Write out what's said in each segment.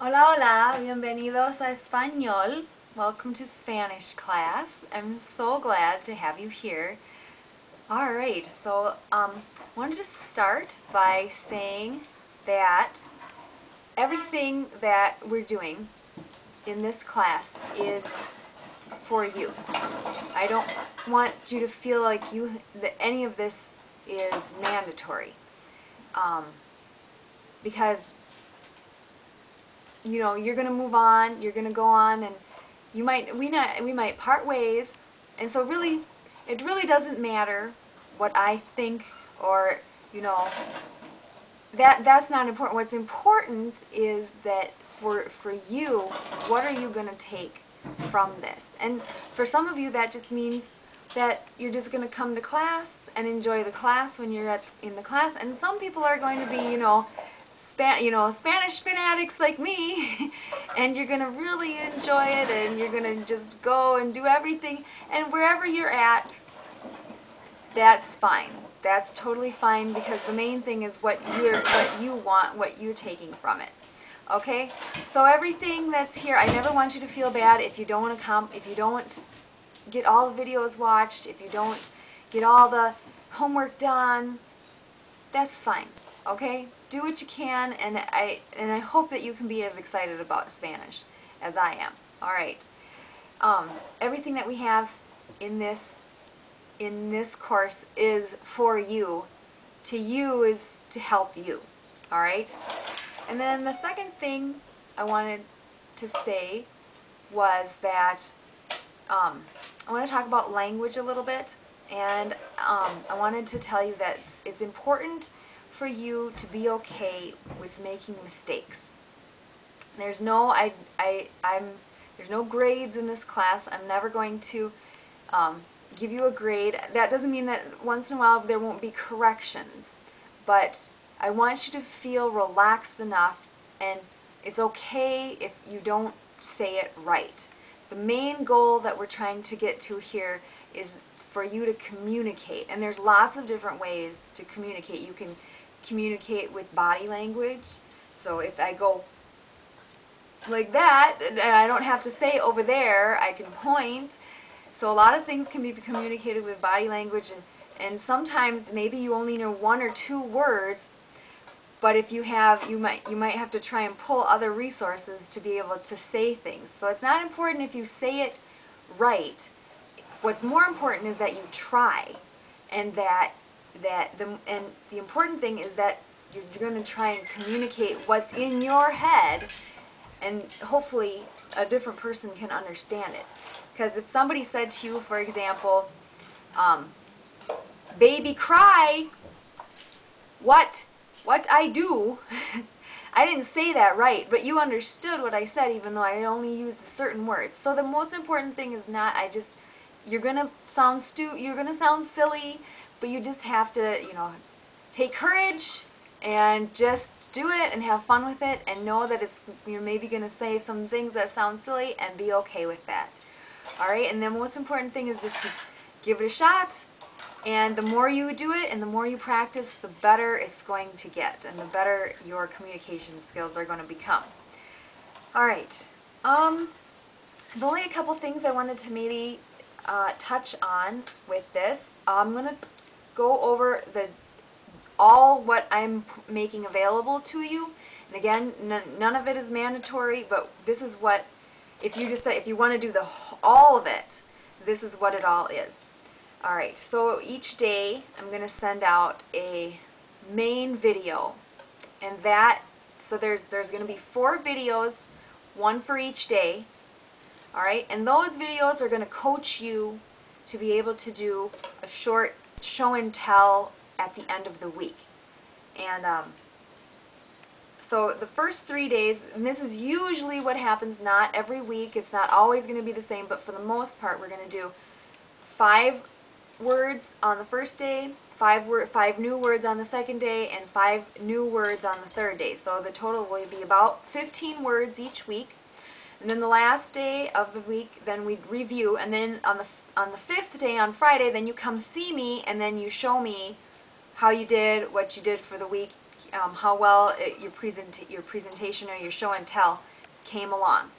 Hola, hola, bienvenidos a Español. Welcome to Spanish class. I'm so glad to have you here. All right, so wanted to start by saying that everything that we're doing in this class is for you. I don't want you to feel like that any of this is mandatory, um, because you're going to move on, you're going to go on, and we might part ways. And so really, it really doesn't matter what I think, or you know that's not important. What's important is that for you, what are you going to take from this? And for some of you, that just means that you're just going to come to class and enjoy the class when you're in the class. And some people are going to be, Spanish fanatics like me, and you're going to really enjoy it, and you're going to just go and do everything. And wherever you're at, that's fine. That's totally fine, because the main thing is what you want, what you're taking from it. Okay? So everything that's here, I never want you to feel bad if you don't want to come, if you don't get all the videos watched, if you don't get all the homework done. That's fine. Okay? Do what you can, and I hope that you can be as excited about Spanish as I am. All right. Everything that we have in this course is for you, to use to help you. All right? And then the second thing I wanted to say was that I want to talk about language a little bit, and I wanted to tell you that it's important for you to be okay with making mistakes. There's no there's no grades in this class. I'm never going to give you a grade. That doesn't mean that once in a while there won't be corrections, but I want you to feel relaxed enough, and it's okay if you don't say it right. The main goal that we're trying to get to here is for you to communicate, and there's lots of different ways to communicate. You can communicate with body language. So if I go like that, and I don't have to say over there, I can point. So a lot of things can be communicated with body language, and sometimes maybe you only know one or two words, but if you might have to try and pull other resources to be able to say things. So it's not important if you say it right. What's more important is that you try, and the important thing is that you're going to try and communicate what's in your head, and hopefully a different person can understand it. Because if somebody said to you, for example, baby cry, what I do, I didn't say that right, but you understood what I said, even though I only used certain words. So the most important thing is not, you're gonna sound silly, but you just have to, take courage and just do it and have fun with it, and know that you're maybe gonna say some things that sound silly, and be okay with that. All right, and the most important thing is just to give it a shot. And the more you do it and the more you practice, the better it's going to get, and the better your communication skills are going to become. All right. There's only a couple things I wanted to maybe touch on with this. I'm going to go over all what I'm making available to you. And again, none of it is mandatory, but this is what, if you want to do all of it, this is what it all is. Alright, so each day I'm going to send out a main video, and so there's going to be 4 videos, one for each day. Alright, and those videos are going to coach you to be able to do a short show and tell at the end of the week. And so the first 3 days, and this is usually what happens, not every week, it's not always going to be the same, but for the most part we're going to do 5 words on the first day, 5 new words on the second day, and 5 new words on the third day. So the total will be about 15 words each week. And then the last day of the week, then we review, and then on the 5th day, on Friday, then you come see me, and then you show me how you did, what you did for the week. how well your presentation or your show and tell came along.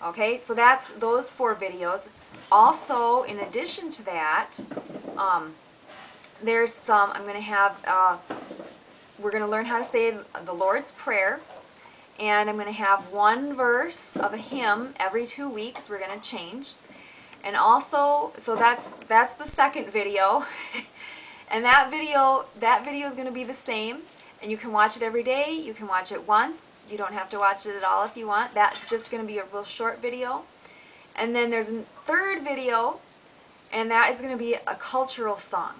Okay, so that's those 4 videos. Also, in addition to that, there's some, I'm going to have, we're going to learn how to say the Lord's Prayer, and I'm going to have 1 verse of a hymn every 2 weeks. We're going to change. And also, so that's the second video. And that video is going to be the same, and you can watch it every day. You can watch it once. You don't have to watch it at all if you want. That's just going to be a real short video. And then there's a third video, and that is going to be a cultural song.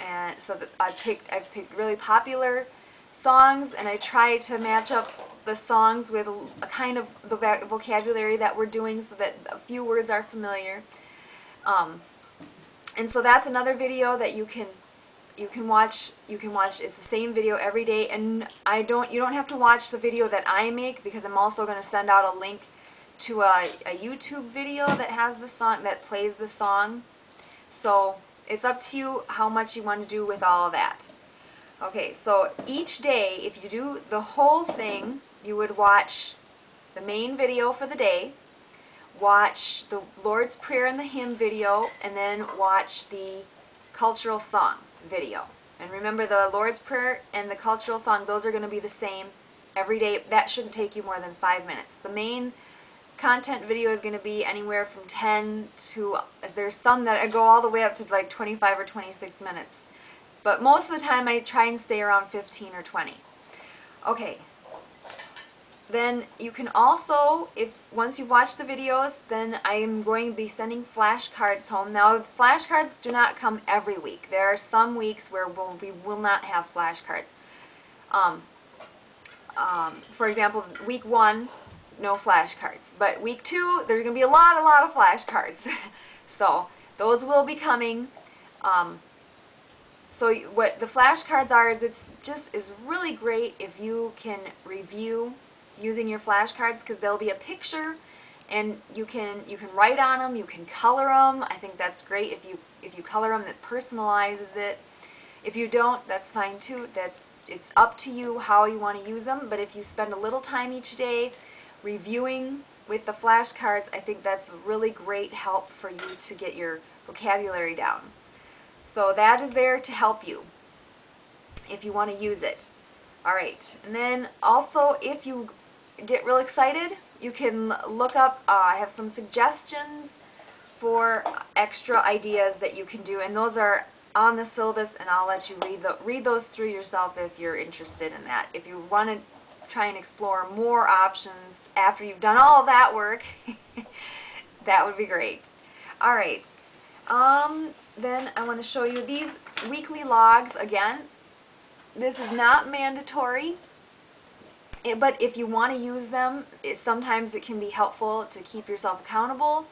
And so I've picked really popular songs, and I try to match up the songs with a kind of the vocabulary that we're doing, so that a few words are familiar. And so that's another video that you can watch. It's the same video every day, and you don't have to watch the video that I make, because I'm also going to send out a link to a YouTube video that has the song, that plays the song. So it's up to you how much you want to do with all of that. Okay, so each day, if you do the whole thing, you would watch the main video for the day, watch the Lord's Prayer and the hymn video, and then watch the cultural song video. And remember, the Lord's Prayer and the cultural song, those are going to be the same every day. That shouldn't take you more than 5 minutes. The main content video is going to be anywhere from 10 to, there's some that go all the way up to like 25 or 26 minutes. But most of the time I try and stay around 15 or 20. Okay. Then you can also, once you've watched the videos, then I am going to be sending flashcards home. Now, flashcards do not come every week. There are some weeks where we will not have flashcards. For example, week 1, no flashcards. But week 2, there's going to be a lot of flashcards. So those will be coming. So what the flashcards are is is really great if you can review using your flashcards, because there'll be a picture, and you can write on them, you can color them. I think that's great if you color them. That personalizes it. If you don't, that's fine too. It's up to you how you want to use them. But if you spend a little time each day reviewing with the flashcards, I think that's really great help for you to get your vocabulary down. So that is there to help you if you want to use it. Alright, and then also, if you get real excited, you can look up, I have some suggestions for extra ideas that you can do, and those are on the syllabus, and I'll let you read those through yourself if you're interested in that. If you want to try and explore more options after you've done all of that work, that would be great. Alright, then I want to show you these weekly logs again. This is not mandatory, but if you want to use them, sometimes it can be helpful to keep yourself accountable.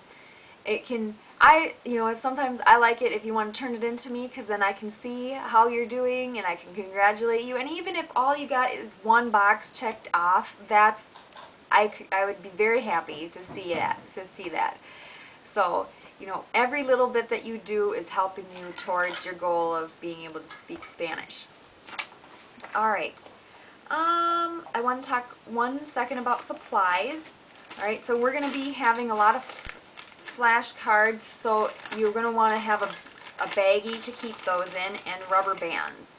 It can, sometimes I like it if you want to turn it into me, because then I can see how you're doing and I can congratulate you. And even if all you got is 1 box checked off, I would be very happy to see that. So, every little bit that you do is helping you towards your goal of being able to speak Spanish. Alright, I want to talk 1 second about supplies. Alright, so we're going to be having a lot of flashcards, so you're going to want to have a baggie to keep those in, and rubber bands.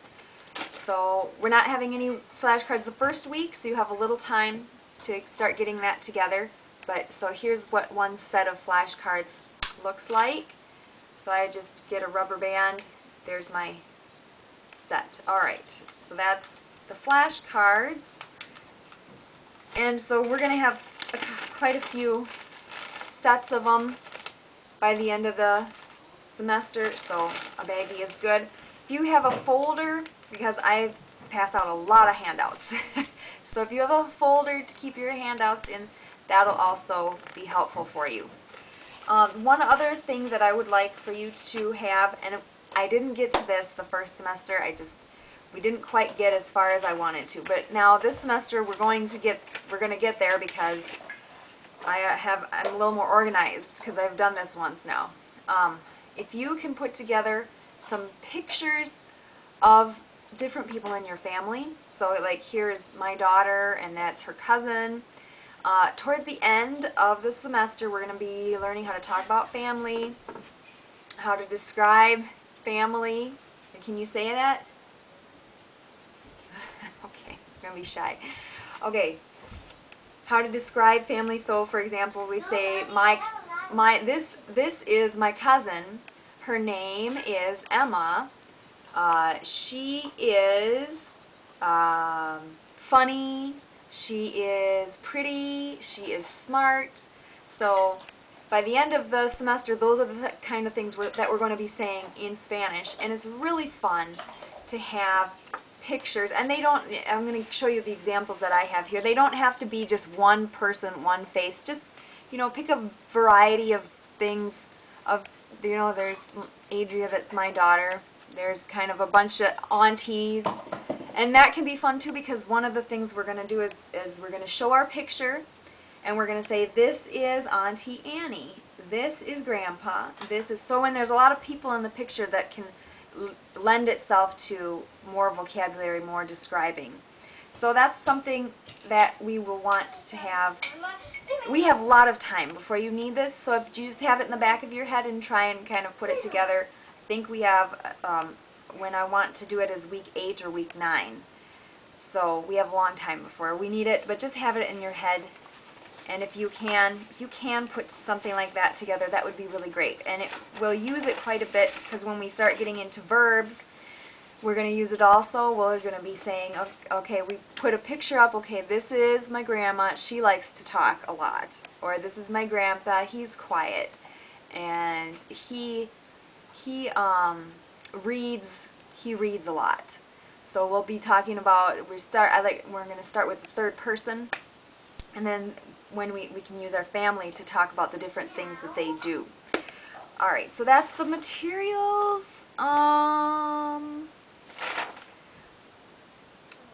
So we're not having any flashcards the first week, so you have a little time to start getting that together. But so here's what 1 set of flashcards looks like. So I just get a rubber band. There's my set. Alright, so that's the flashcards. And so we're going to have quite a few sets of them by the end of the semester, so a baggie is good. If you have a folder, because I pass out a lot of handouts, so if you have a folder to keep your handouts in, that'll also be helpful for you. One other thing that I would like for you to have, and I didn't get to this the first semester, we didn't quite get as far as I wanted to, but now this semester we're going to get there, because I'm a little more organized because I've done this once now. If you can put together some pictures of different people in your family, So like here's my daughter and that's her cousin. Towards the end of the semester, we're going to be learning how to talk about family, how to describe family. Can you say that? Okay, I'm going to be shy. Okay, how to describe family. So for example, we say this is my cousin. Her name is Emma. She is funny. She is pretty. She is smart. So by the end of the semester, those are the kind of things that we're going to be saying in Spanish, and it's really fun to have pictures. And they don't, I'm going to show you the examples that I have here. They don't have to be just one person, one face. Just, you know, pick a variety of things. You know, there's Adria, that's my daughter. There's kind of a bunch of aunties. And that can be fun too, because one of the things we're going to do is we're going to show our picture, and we're going to say, this is Auntie Annie, this is Grandpa, this is... So when there's a lot of people in the picture, that can lend itself to more vocabulary, more describing. So that's something that we will want to have. We have a lot of time before you need this, so if you just have it in the back of your head and try and kind of put it together, I think we have, when I want to do it is week 8 or week 9. So we have a long time before we need it, but just have it in your head. And if you can put something like that together, that would be really great. And we'll use it quite a bit, because when we start getting into verbs, we're going to use it also. We're going to be saying, okay, we put a picture up, okay, this is my grandma, she likes to talk a lot. Or this is my grandpa, he's quiet. And he reads a lot. So we'll be talking about, we're going to start with the third person, and then when we can use our family to talk about the different things that they do. Alright, so that's the materials.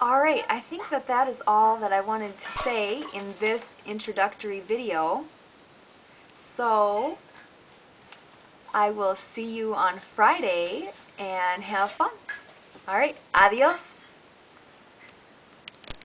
Alright, I think that is all that I wanted to say in this introductory video. So I will see you on Friday and have fun. Alright, adios.